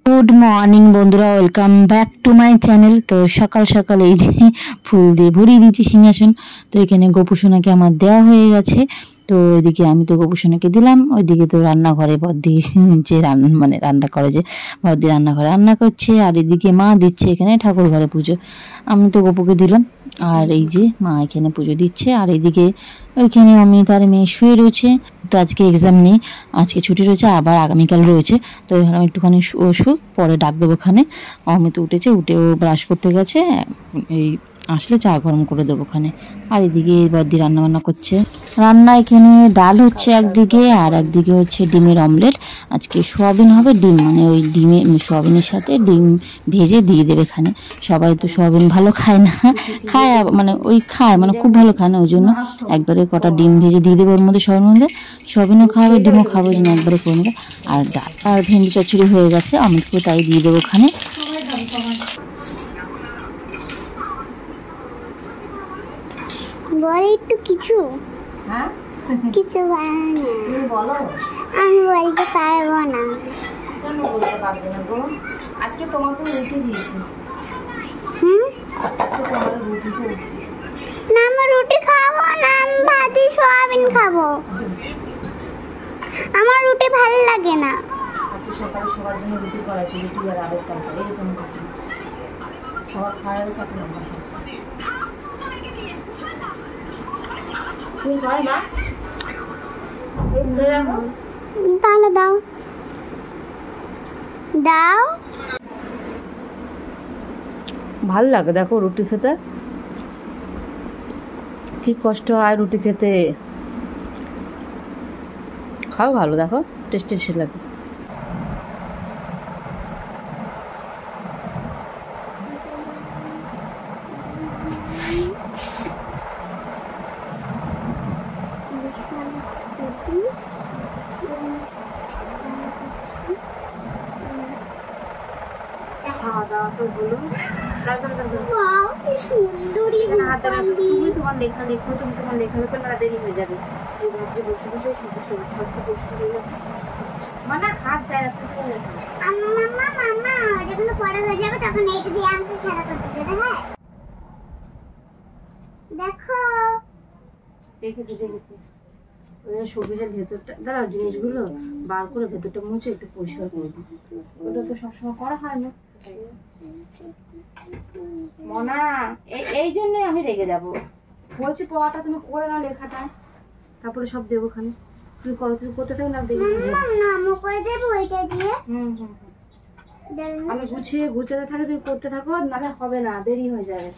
Good morning बंधुरा welcome back to my channel. तो सकाल सकाल এই যে ফুল দিয়ে ভরিয়ে দিয়েছি সিংহাসন। তো এখানে গোপুসোনাকে আমার দেওয়া হয়ে গেছে। তো এদিকে আমি তো গোপুসোনাকে দিলাম, ওইদিকে তো রান্নাঘরে বদ্দি যে রান্না করে, যে বদ্দি রান্নাঘরে রান্না করছে, আর এদিকে মা দিচ্ছে এখানে ঠাকুর ঘরে পুজো। আমি তো গোপুকে দিলাম, আর এই যে মা এখানে পুজো দিচ্ছে। আর এইদিকে ওইখানে আমি তার মেয়ে শুয়ে রয়েছে। তো আজকে এক্সাম নেই, আজকে ছুটি রয়েছে, আবার আগামীকাল রয়েছে। তো এখানে একটুখানি শুক, পরে ডাক দেবো ওখানে। অমিত উঠেছে, উঠেও ব্রাশ করতে গেছে, এই আসলে চা গরম করে দেবো ওখানে। আর এদিকে বদ্দি রান্না বান্না করছে। রান্না এখানে ডাল হচ্ছে একদিকে, আর একদিকে হচ্ছে ডিমের অমলেট। আজকে সোয়াবিন হবে, ডিম ওই ডিমে সোয়াবিনের সাথে ডিম ভেজে দিয়ে দেবে এখানে। সবাই তো সোয়াবিন ভালো খায় না, খায় খায় খুব ভালো খায় না, ওই জন্য একবারে কটা ডিম ভেজে দিয়ে দেবে ওর মধ্যে, সোয়াবিনের মধ্যে। সোয়াবিনও খাওয়াবে, ডিমও খাওয়াবে, ওই জন্য একবারে করে নেবে। আর ডাল আর ভেন্ডি চচ্চড়ি হয়ে গেছে, অমিতকে তাই দিয়ে দেবো ওখানে। বলে একটু কিছু, হ্যাঁ কিছু বলো। আমি বলতে পারবো না। কেন বলতে পারবে না গো? আজকে তোমাকে রুটি দিয়েছি। না, আমি রুটি খাবো না, আমি ভাতি সোয়াবিন খাবো। আমার রুটি ভালো লাগে না। আজকে সকালে সবার জন্য রুটি করাচ্ছি, রুটি আর আলুর তরকারি, এরকম সবার খাওয়া গেছে, এখন আমরা খাচ্ছি। তাহলে দাও দাও। ভাল লাগে দেখো রুটি খেতে, কি কষ্ট হয় রুটি খেতে। খাও ভালো, দেখো টেস্টি টেস্টি লাগে। তোমার লেখা লেখো, তুমি তোমার লেখা লেখো, না দেরি হয়ে যাবে। এই ভাবছি বসে বসে সত্যি পরিষ্কার হয়ে গেছে, মানে হাত দেয় না, তুমি তোমার লেখা। মামা যখন পড়া হয়ে যাবে তখন এইটা দিয়ে আমাকে খেলা করতে দেবে। হ্যাঁ দেখো, দেখেছি ওই সবুজের ভেতরটা দাঁড়া, জিনিসগুলো বার করে ভেতরটা মুছে একটু পরিষ্কার করে দিই। ওটা তো সবসময় করা হয় না মনা, এই জন্যই আমি রেগে যাবো। বলছি পড়াটা তুমি করে নাও, লেখাটা তারপরে সব দেবো ওখানে। তুমি করো, তুমি করতে থাকো না, করে দেবো এটা দিয়ে। আমি গুছাতে থাকি, তুমি করতে থাকো, নাহলে হবে না, দেরি হয়ে যাবে।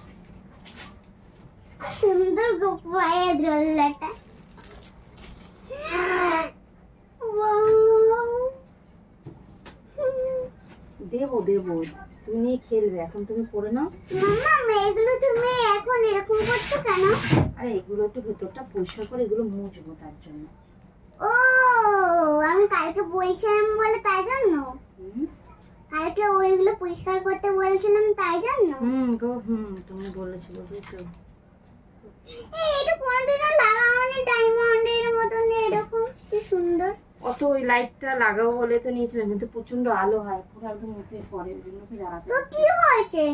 সুন্দর গোপায়ের দোলনাটা দেবো তুমি নিয়ে খেলবে, এখন তুমি পড়ে নাও। মামা এগুলো তুমি এখন এরকম করছো কেন? আরে এগুলো একটু ভেতরটা পরিষ্কার করে এগুলো মুছবো, তার জন্য। ও আমি কালকে বলছিলাম বলে তাই জন্য, কালকে ওইগুলো পরিষ্কার করতে বলছিলাম তাই জন্য। তুমি বলেছিলে তো। এটা কোনদিনও লাগাওনি ডায়মন্ডের মতন এরকম, কি সুন্দর। অত ওই লাইটটা লাগাবো বলে তো নিয়েছিলাম, কিন্তু প্রচন্ড আলো হয়, পুরো একদম মুখে পড়ে, ওই জন্য জ্বালাতে। তো কি হয়েছে?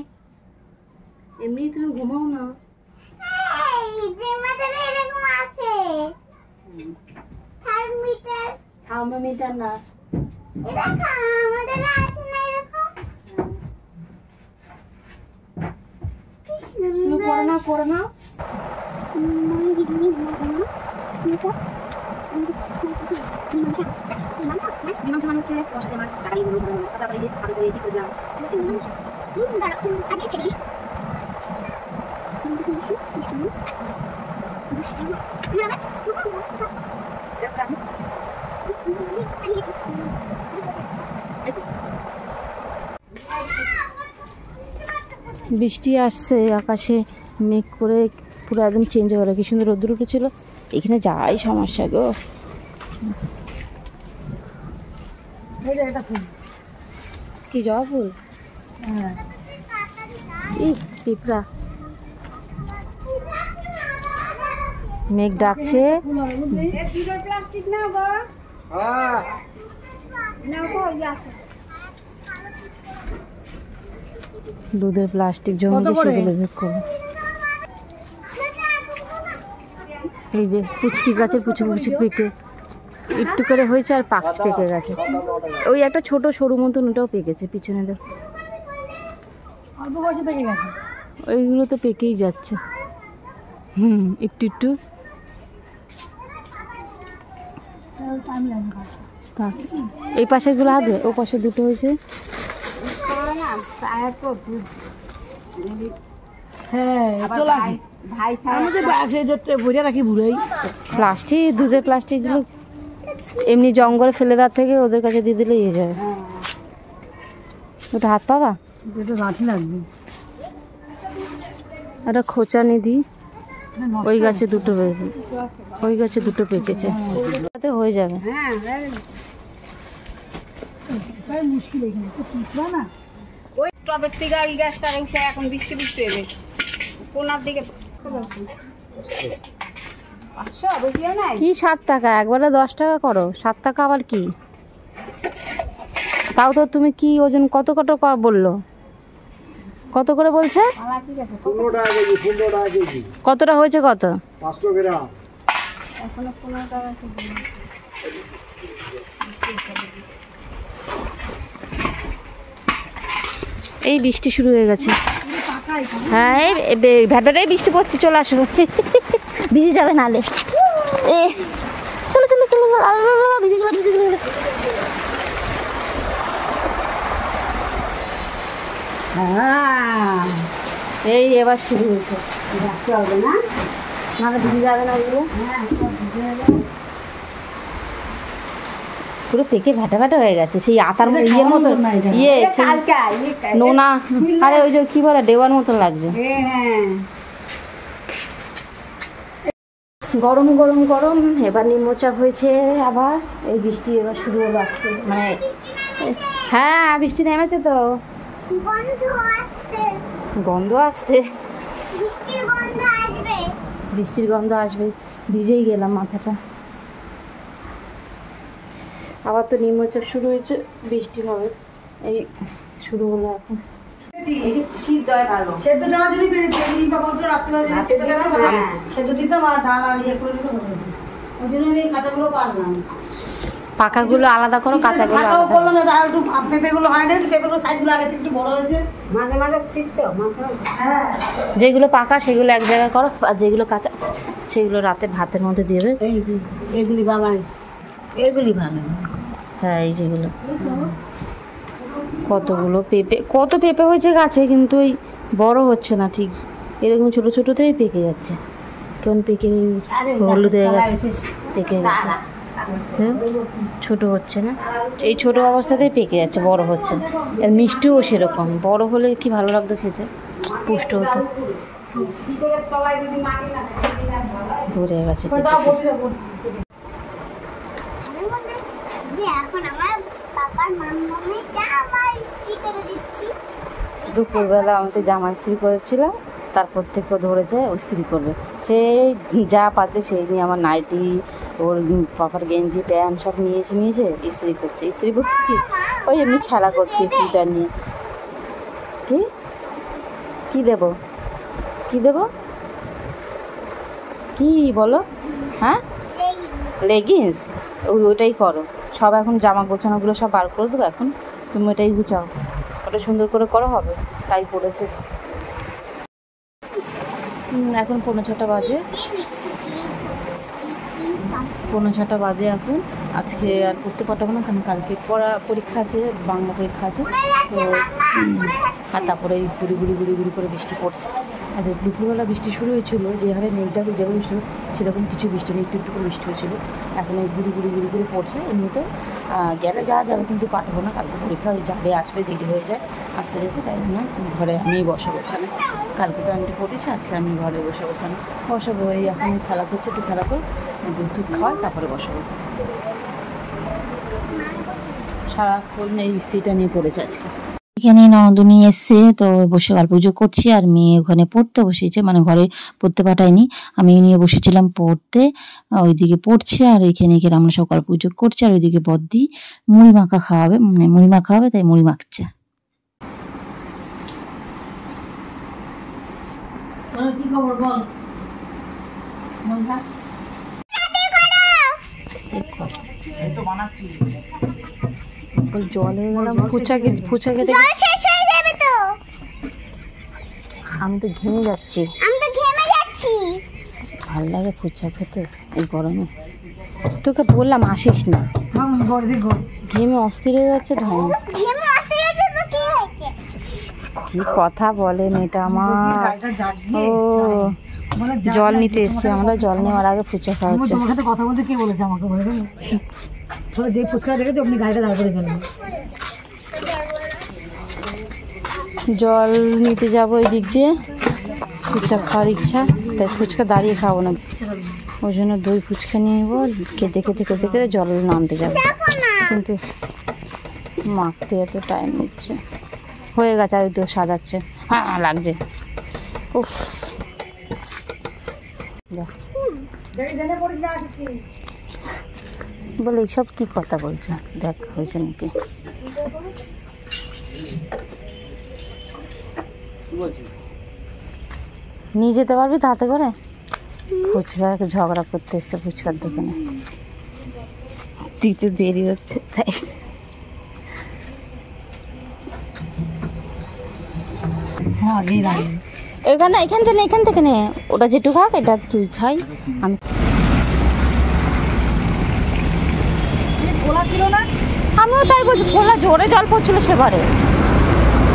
এমনি তুমি ঘুমাও না। এই যে আমাদের এরকম আছে থার্মোমিটার না, এটা আমাদের আছে না এরকম। কি সুন্দর। তুমি করে নাও। বৃষ্টি আসছে, আকাশে মেঘ করে পুরো একদম চেঞ্জ হয়ে গেল। কি সুন্দর রোদ্দুর উঠেছিল, এখানে যাই সমস্যা গো। কি জবা ফুল? হ্যাঁ, এই পিঁপড়া মেঘ ডাকছে। দুধের প্লাস্টিক জমে সেগুলো বের করবো। এই যে পুচকি গাছের পুচকি পেকে একটু করে হয়েছে আর পাকছে, পেকে গেছে। ওই একটা ছোট সরু মতন ওটাও পেকেছে পিছনে, দেখো অল্প বয়সে পেকে গেছে। ওইগুলো তো পেকেই যাচ্ছে। একটু একটু এই পাশের গুলো আগে, ও পাশে দুটো হয়েছে। প্লাস্টিক, দুধের প্লাস্টিক গুলো এমনি জঙ্গলে ফেলে দেওয়ার থেকে ওদের কাছে দিয়ে দিলে ইয়ে যাবে। ওটা হাত পাবা, লাঠি লাগবে। একটা খোঁচা নিয়ে দিই। ওই গাছে দুটো পেকে, ওই গাছে দুটো পেকেছে, হয়ে যাবে। মুশকিল এখানে তো টিপবা না। ওই টবের থেকে এই গাছটা উঠে এখন বৃষ্টি বৃষ্টি হবে কোনার দিকে। 500 বেশি নাই কি 7 টাকা, একবারে 10 টাকা করো। 7 টাকা আবার কি? তাও তো তুমি কি ওজন কত কত বললো, কত করে বলছে? ঠিক আছে 15 টাকা কেজি, 15 টাকা কেজি। কতটা হয়েছে? কত? 500 গ্রাম। এখনো 15 টাকা কেজি। এই বৃষ্টি শুরু হয়ে গেছে। হ্যাঁ এই ভ্যাটাটাই বৃষ্টি পড়ছে, চলে আসো। ভিজে যাবে নালে। এ চলো চলো চলো, ভিজে গেল ভিজে গেল। এই এবার শুরু হয়েছে, রাখতে হবে না, নাহলে ভিজে যাবে না ওগুলো। পুরো পেকে ভ্যাটা ভ্যাটা হয়ে গেছে, সেই আতার মতো ইয়ের মতো ইয়ে নোনা। আরে ওই যে কি বলে ডেওয়ার মতন লাগছে। গরম গরম গরম, এবার নিম্নচাপ হয়েছে আবার। এই বৃষ্টি এবার শুরু হলো আজকে, মানে হ্যাঁ বৃষ্টি নেমেছে তো, গন্ধ আসছে, বৃষ্টির গন্ধ আসবে। ভিজেই গেলাম মাথাটা। আবার তো নিম্নচাপ শুরু হয়েছে, বৃষ্টি হবে। এই শুরু হলো এখন। সিদ্ধ হয় ভালো, সেদ্ধ দেওয়া যদি রাত্রিবেলা সেদ্ধ দিতাম আর ডাল আর ইয়ে করে দিতাম। ওই জন্য আমি কাঁচাগুলো পারলাম, পাকাগুলো আলাদা করো, কাঁচাগুলো ফাঁকাও আলাদা করলাম না। আর একটু পেঁপেগুলো হয় না, পেঁপেগুলো সাইজগুলো আগে থেকে একটু বড় হয়েছে। মাঝে মাঝে শিখছো মাঝে মাঝে। হ্যাঁ, যেগুলো পাকা সেগুলো এক জায়গায় করো, আর যেগুলো কাঁচা সেগুলো রাতে ভাতের মধ্যে দিয়ে দেবে। এগুলি বাবা এগুলি ভালো। হ্যাঁ এই যেগুলো কতগুলো পেঁপে, কত পেঁপে হয়েছে গাছে, কিন্তু ওই বড় হচ্ছে না ঠিক, এরকম ছোট ছোটতেই পেকে যাচ্ছে। কেমন পেকে হলুদ হয়ে গেছে, পেকে গেছে। ছোট হচ্ছে না, এই ছোট অবস্থাতেই পেকে যাচ্ছে, বড় হচ্ছে না। আর মিষ্টিও সেরকম, বড় হলে কি ভালো লাগতো খেতে, পুষ্ট হতো। ভরে গেছে দুপুরবেলা আমাদের জামা ইস্ত্রি করেছিলাম, তারপর থেকে ও ধরেছে ও ইস্ত্রি করবে। সেই যা পাচ্ছে সেই নিয়ে আমার নাইটি, ওর পাপার গেঞ্জি প্যান্ট সব নিয়েছে ইস্ত্রি করছে। ইস্ত্রি করছে কি, ওই এমনি খেলা করছে ইস্ত্রিটা নিয়ে। কি কি দেবো, কি দেবো, কি বলো? হ্যাঁ লেগিংস, ওইটাই করো। সব এখন জামা গোছানোগুলো সব বার করে দেবো, এখন তুমি ওটাই গুছাও, ওটা সুন্দর করে করো, হবে। তাই পড়েছে। এখন 5:45 বাজে, 5:45 বাজে এখন। আজকে আর পড়তে পাঠাবো না, কারণ কালকে পরীক্ষা আছে, বাংলা পরীক্ষা আছে তো। আর তারপরে এই গুড়ি গুড়ি গুড়ি গুড়ি করে বৃষ্টি পড়ছে। আচ্ছা দুপুরবেলা বৃষ্টি শুরু হয়েছিল, যে হারে মেঘটা যেভাবে বৃষ্টি সেরকম কিছু বৃষ্টি নেই, একটু একটু করে বৃষ্টি হয়েছিল। এখন এই গুড়ি গুড়ি গুড়ি গুড়ি পড়ছে। এমনিতে গেলে যাওয়া যাবে, কিন্তু পাঠাবো না, কালকে পরীক্ষা যাবে আসবে দেরি হয়ে যায় আসতে যেতে, তাই জন্য ঘরে আমিই বসাবো ওখানে। কালকে তো আন্টি পড়েছে, আজকে আমি ঘরে বসাবো, ওখানে বসাবো। এই এখন খেলা করছে, একটু খেলা করে দুধ টুধ খাওয়াই তারপরে বসাবো। সারাক্ষণ এই বৃষ্টিটা নিয়ে পড়েছে আজকে। এখানে ননদনী এসছে, তো বসে গল্প পুজো করছি আর মেয়ে ওখানে পড়তে বসেছে, মানে ঘরে পড়তে পাঠায়নি, আমি নিয়ে বসেছিলাম পড়তে, ওইদিকে পড়ছে আর এইখানে আমরা সব গল্প পুজো করছি আর ওইদিকে বদ্দি মুড়ি মাখা খাওয়াবে, মানে মুড়ি মাখা হবে তাই মুড়ি মাখছে। কি খবর বল? জল হয়ে গেলাম, ফুচকা খেতে জল শেষ হয়ে যাবে তো। আমি তো ঘেমে যাচ্ছি, ভাল লাগে ফুচকা খেতে এই গরমে। তোকে বললাম আসিস না, ঘেমে অস্থির হয়ে যাচ্ছে। কি কথা বলেন এটা আমার। ও জল নিতে এসছে, আমরা জল নেওয়ার আগে ফুচকা খাওয়া হচ্ছে। তোমার সাথে কথা বলতে কে বলেছে আমাকে বলে দেন? তোরা যে ফুচকা দেখেছো আপনি গাড়িটা দাঁড় করে ফেলেন। জল নিতে যাবো এই দিক দিয়ে, ফুচকা খাওয়ার ইচ্ছা, তাই ফুচকা দাঁড়িয়ে খাবো না, ওই জন্য দই ফুচকা নিয়ে নেবো, খেতে খেতে খেতে খেতে জল নামতে যাবো। কিন্তু মাখতে এত টাইম নিচ্ছে। হয়ে গেছে, আর তো সাজাচ্ছে। হ্যাঁ লাগছে। উফ বলে এইসব কি কথা বলছো? দেখ হয়েছে নাকি। নিয়ে যেতে পারবি তাতে করে? ফুচকা ঝগড়া করতে এসছে ফুচকার দোকানে, দিতে দেরি হচ্ছে তাই। এখান থেকে নে, ওটা যেটু খাক এটা তুই খাই। আমি আমিও তাই বলছি, খোলা জোরে জল পড়ছিল সেবারে,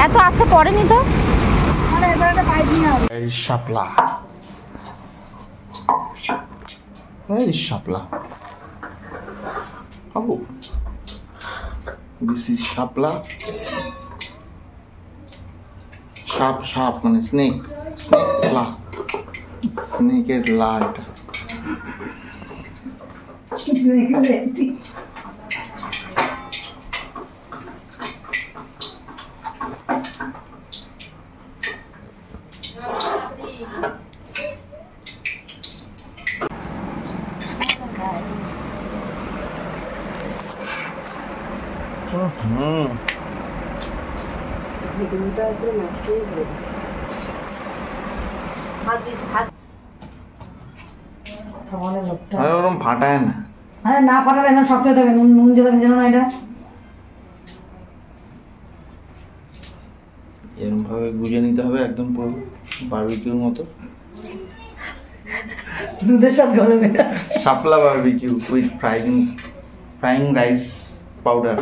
এত আস্তে পড়েনি তো। শাপলা, শাপলা খাবো। দিস ইজ শাপলা। সাপ সাপ মানে স্নেক, লা, স্নেকের লা এটা। ওরকম ফাটায় না। আরে না ফাটালে একদম শক্ত হতে হবে, নুন যেতে হবে যেন না। এটা এরকম ভাবে গুজে নিতে হবে একদম পুরো বারবিকিউর মতো। দুধের সাথে গরমে শাপলা barbecue with frying rice powder.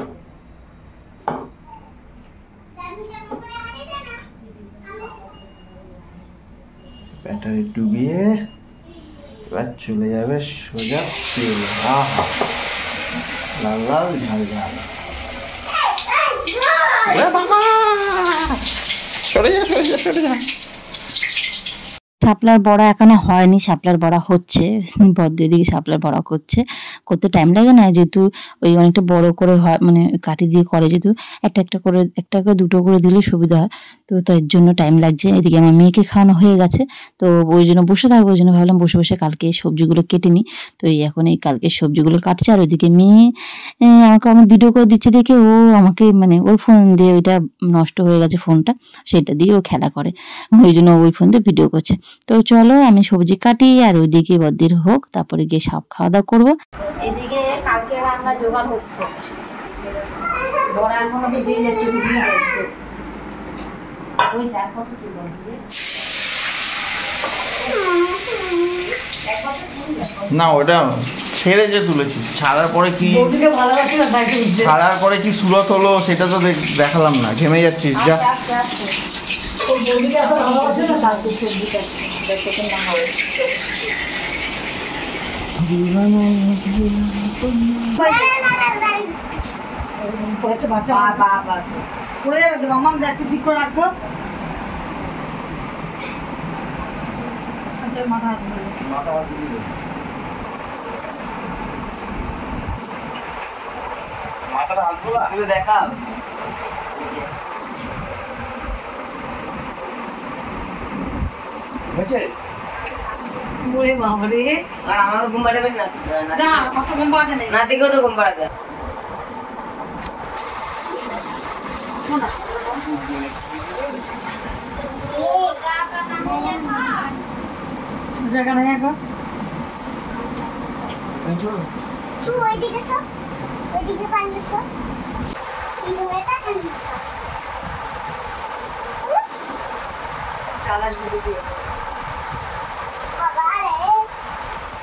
ব্যাটারি ডুবিয়ে এবার চলে যাবে সোজা তেল। আহা লাল লাল ঝাল ঝাল। সরে যা সরে যা সরে যা। শাপলার বড়া এখানে হয়নি, শাপলার বড়া হচ্ছে, বদ্দ দিকে শাপলার বড়া করতে টাইম লাগে না, যেহেতু ওই অনেকটা বড় করে হয়, মানে কাঠি দিয়ে করে, যেহেতু একটা করে দুটো করে দিলে সুবিধা হয়, তো তার জন্য টাইম লাগছে। এদিকে আমার মেয়েকে খাওয়ানো হয়ে গেছে, তো ওই জন্য বসে থাকবো, ওই জন্য ভাবলাম বসে বসে কালকে সবজিগুলো কেটে নিই। তো এখন এই কালকে সবজিগুলো কাটছে, আর ওইদিকে মেয়ে আমাকে আমার ভিডিও করে দিচ্ছে দেখে ও আমাকে, মানে ওর ফোন দিয়ে, ওইটা নষ্ট হয়ে গেছে ফোনটা, সেটা দিয়ে ও খেলা করে, ওই জন্য ওই ফোন দিয়ে ভিডিও করছে। তো চলো আমি সবজি কাটি আর ওইদিকে বদ্দির হোক, তারপরে গিয়ে সব খাওয়া দাওয়া করবো। এদিকে কালকে রান্না জোগাড় হচ্ছে, বড়া এখনো তো দিয়ে যাচ্ছে, না ওটা ছেড়ে যে তুলেছি, ছাড়ার পরে কি সুরত হলো সেটা তো দেখালাম না। ঘেমে যাচ্ছিস যা। পড়ে যাবে তো মামা, একটু ঠিক করে রাখতো। আচ্ছা মাথা মাথাটা হাত তোলা দেখা। হয়েছে? ওরে বাবা রে, আর আমাকে ঘুম পাড়াবেন না? না কত ঘুম পাড়াতে নেই। নাতিকেও তো ঘুম পাড়াতে। শোন না, জায়গা নেই এখন। তুই ওইদিকে সব, ওইদিকে পারলে সব চিরুটা কেন চালাস গুলো দিয়ে। বাবা রে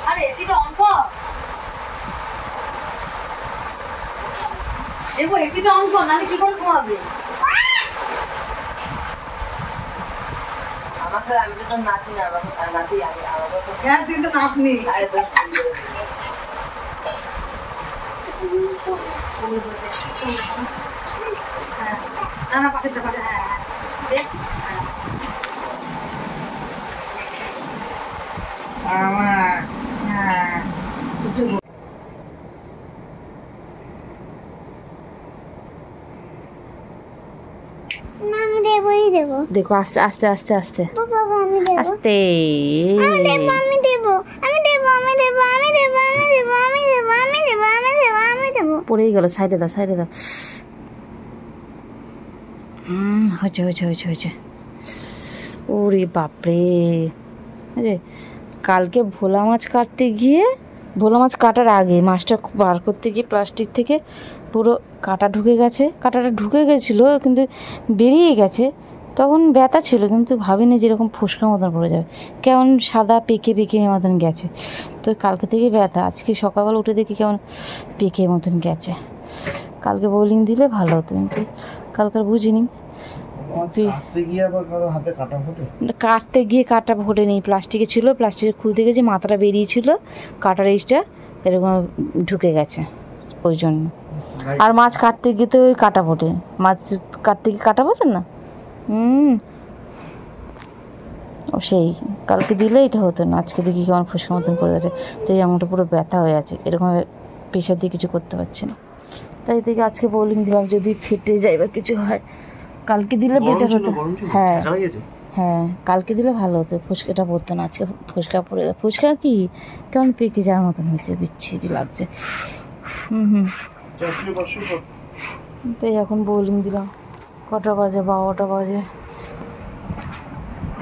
আরে এসিটা অন কর। দেখো এসিটা অন কর, নাহলে কি করে ঘুমাবে? আমাকে, আমি তো তোর নাতি না, আমাকে নাতি, আমাকে তো হ্যাঁ তুই তো নাতনি। আরে তো না না পাশেরটা পাশে, হ্যাঁ হ্যাঁ দেখ। আমার হ্যাঁ না আমি দেবই দেবো দেখো আস্তে আস্তে আস্তে আস্তে বাবা আমি দেবো আস্তে। আমি দেবো আমি দেবো আমি দেবো আমি দেবো আমি দেবো আমি দেবো আমি দেবো আমি দেবো আমি দেবো আমি দেবো পড়েই গেল, সাইডে দাও সাইডে দাও। হয়েছে হয়েছে হয়েছে হয়েছে। ওরে বাপরে, বুঝলে কালকে ভোলা মাছ কাটতে গিয়ে, ভোলা মাছ কাটার আগে মাছটা বার করতে গিয়ে প্লাস্টিক থেকে পুরো কাঁটা ঢুকে গেছে। কাঁটাটা ঢুকে গেছিলো কিন্তু বেরিয়ে গেছে, তখন ব্যথা ছিল কিন্তু ভাবিনি যেরকম ফুসকা মতন পড়ে যাবে, কেমন সাদা পেকে পেকে মতন গেছে। তো কালকে থেকে ব্যথা, আজকে সকালবেলা উঠে দেখি কেমন পেকে মতন গেছে। কালকে বোলিং দিলে ভালো হতো কিন্তু কালকে বুঝিনি। কাটতে গিয়ে কাটা ফোটেনি, প্লাস্টিকে ছিল, প্লাস্টিকে খুলতে গেছে মাথাটা বেরিয়েছিল, কাটার ইসটা এরকম ঢুকে গেছে ওই জন্য। আর মাছ কাটতে গিয়ে তো ওই কাটা ফোটে, মাছ কাটতে গিয়ে কাটা ফোটে না। ও সেই কালকে দিলে এটা হতো না, আজকে দেখি কেমন ফুসকা মতন করে গেছে। তো এই আঙুলটা পুরো ব্যথা হয়ে আছে, এরকম প্রেশার দিয়ে কিছু করতে পারছি না, তাই থেকে আজকে বোলিং দিলাম, যদি ফেটে যায় বা কিছু হয়। কালকে দিলে বেটার হতো। হ্যাঁ হ্যাঁ কালকে দিলে ভালো হতো, ফুসকাটা পড়তো না, আজকে ফুসকা পড়ে গেছে। ফুসকা কি কেমন পেকে যাওয়ার মতন হয়েছে, বিচ্ছিরি লাগছে। তো এখন বোলিং দিলাম, কটা বাজে? 12টা বাজে।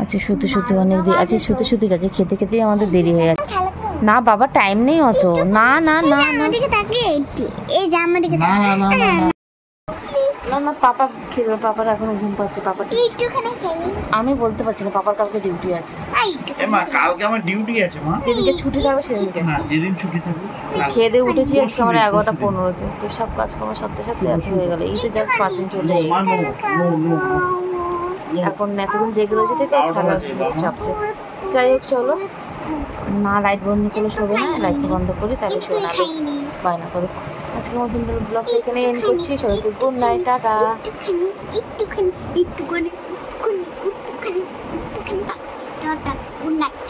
আচ্ছা শুতে শুতে অনেক দেরি, আচ্ছা শুতে শুতে গেছে, খেতে খেতেই আমাদের দেরি হয়ে গেছে। না বাবা টাইম নেই অত, না না না না আমাদিকে তাকিয়ে একটু, এই যে আমাদিকে না না না না না পাপা খেলো, পাপার এখনো ঘুম পাচ্ছে। পাপা একটুখানি খেলি, আমি বলতে পারছি না, পাপার কালকে ডিউটি আছে। মা কালকে আমার ডিউটি আছে মা। যেদিনকে ছুটি থাকবে সেদিনকে না, যেদিন ছুটি থাকবে। খেয়ে দিয়ে উঠেছি আজকে আমার 11টা 15-তে, তো সব কাজকর্মের সাথে সাথে এত হয়ে গেল। এই তো জাস্ট 5 দিন চলে গেছে, এখন এতদিন জেগে রয়েছে থেকে খেলা চাপছে। যাই হোক চলো, না লাইট বন্ধ করলে শোবে না, লাইট বন্ধ করি তাহলে শোবে না, বায়না করো। আজকের মতন ব্লগটা এখানে এন্ড করছি। সবাইকে গুড নাইট, টাটা। একটুখানি একটুখানি একটুখানি একটুখানি একটুখানি একটুখানি টাটা, গুড নাইট।